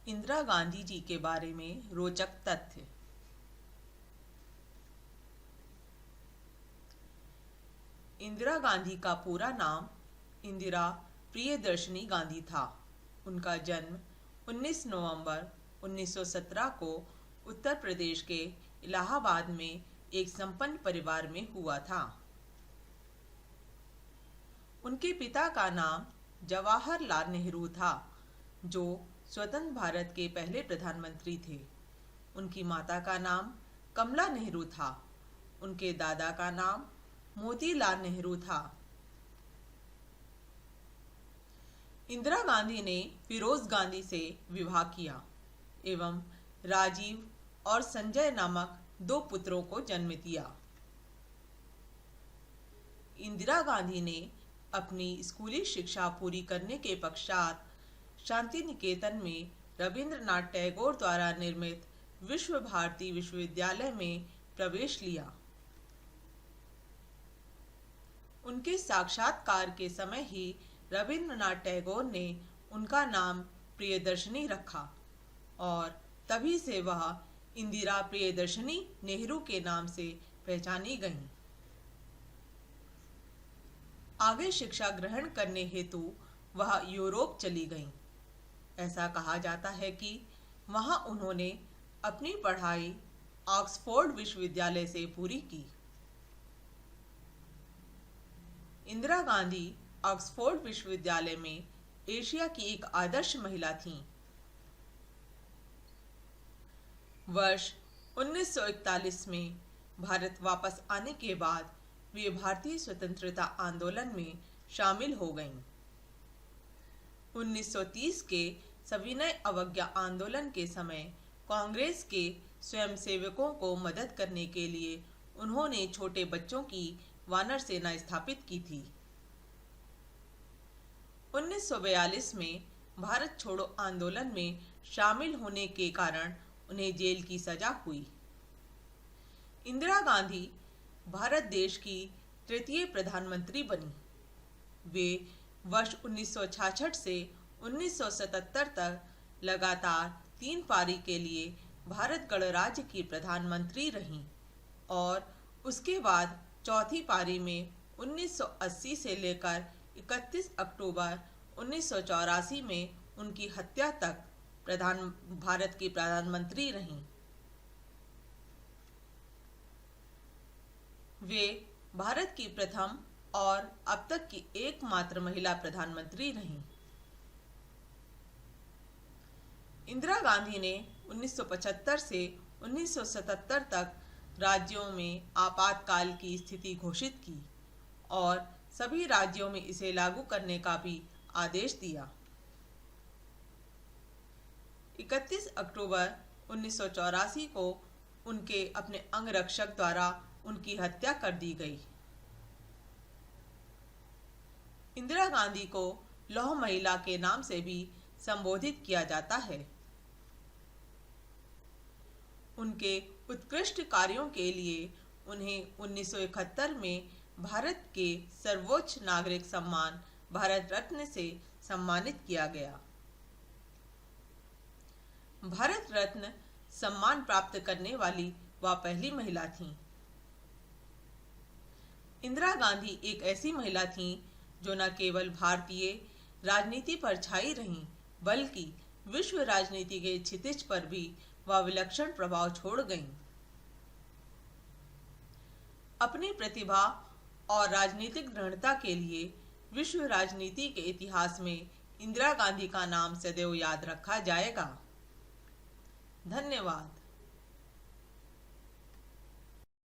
इंदिरा गांधी जी के बारे में रोचक तथ्य। इंदिरा गांधी का पूरा नाम इंदिरा प्रियदर्शनी गांधी था। उनका जन्म 19 नवंबर 1917 को उत्तर प्रदेश के इलाहाबाद में एक संपन्न परिवार में हुआ था। उनके पिता का नाम जवाहरलाल नेहरू था, जो स्वतंत्र भारत के पहले प्रधानमंत्री थे। उनकी माता का नाम कमला नेहरू था। उनके दादा का नाम मोतीलाल नेहरू था। इंदिरा गांधी ने फिरोज गांधी से विवाह किया एवं राजीव और संजय नामक 2 पुत्रों को जन्म दिया। इंदिरा गांधी ने अपनी स्कूली शिक्षा पूरी करने के पश्चात शांति निकेतन में रविंद्रनाथ टैगोर द्वारा निर्मित विश्व भारती विश्वविद्यालय में प्रवेश लिया। उनके साक्षात्कार के समय ही रविंद्रनाथ टैगोर ने उनका नाम प्रियदर्शनी रखा और तभी से वह इंदिरा प्रियदर्शनी नेहरू के नाम से पहचानी गईं। आगे शिक्षा ग्रहण करने हेतु वह यूरोप चली गईं। ऐसा कहा जाता है कि वहां उन्होंने अपनी पढ़ाई ऑक्सफोर्ड विश्वविद्यालय से पूरी की। इंदिरा गांधी ऑक्सफोर्ड विश्वविद्यालय में एशिया की एक आदर्श महिला थीं। वर्ष 1941 में भारत वापस आने के बाद वे भारतीय स्वतंत्रता आंदोलन में शामिल हो गईं। 1930 के सविनय अवज्ञा आंदोलन के समय कांग्रेस के स्वयंसेवकों को मदद करने के लिए उन्होंने छोटे बच्चों की वानर सेना स्थापित की थी। 1942 में भारत छोड़ो आंदोलन में शामिल होने के कारण उन्हें जेल की सजा हुई। इंदिरा गांधी भारत देश की तृतीय प्रधानमंत्री बनी। वे वर्ष 1966 से 1977 तक लगातार 3 पारी के लिए भारत गणराज्य की प्रधानमंत्री रहीं और उसके बाद चौथी पारी में 1980 से लेकर 31 अक्टूबर 1984 में उनकी हत्या तक भारत की प्रधानमंत्री रहीं। वे भारत की प्रथम और अब तक की एकमात्र महिला प्रधानमंत्री रहीं। इंदिरा गांधी ने 1975 से 1977 तक राज्यों में आपातकाल की स्थिति घोषित की और सभी राज्यों में इसे लागू करने का भी आदेश दिया। 31 अक्टूबर 1984 को उनके अपने अंगरक्षक द्वारा उनकी हत्या कर दी गई। इंदिरा गांधी को लौह महिला के नाम से भी संबोधित किया जाता है। उनके उत्कृष्ट कार्यों के लिए उन्हें 1971 में भारत के सर्वोच्च नागरिक सम्मान भारत रत्न से सम्मानित किया गया। भारत रत्न सम्मान प्राप्त करने वाली वह पहली महिला थीं। इंदिरा गांधी एक ऐसी महिला थीं जो न केवल भारतीय राजनीति पर छाई रहीं, बल्कि विश्व राजनीति के क्षितिज पर भी वह विलक्षण प्रभाव छोड़ गईं। अपनी प्रतिभा और राजनीतिक दृढ़ता के लिए विश्व राजनीति के इतिहास में इंदिरा गांधी का नाम सदैव याद रखा जाएगा। धन्यवाद।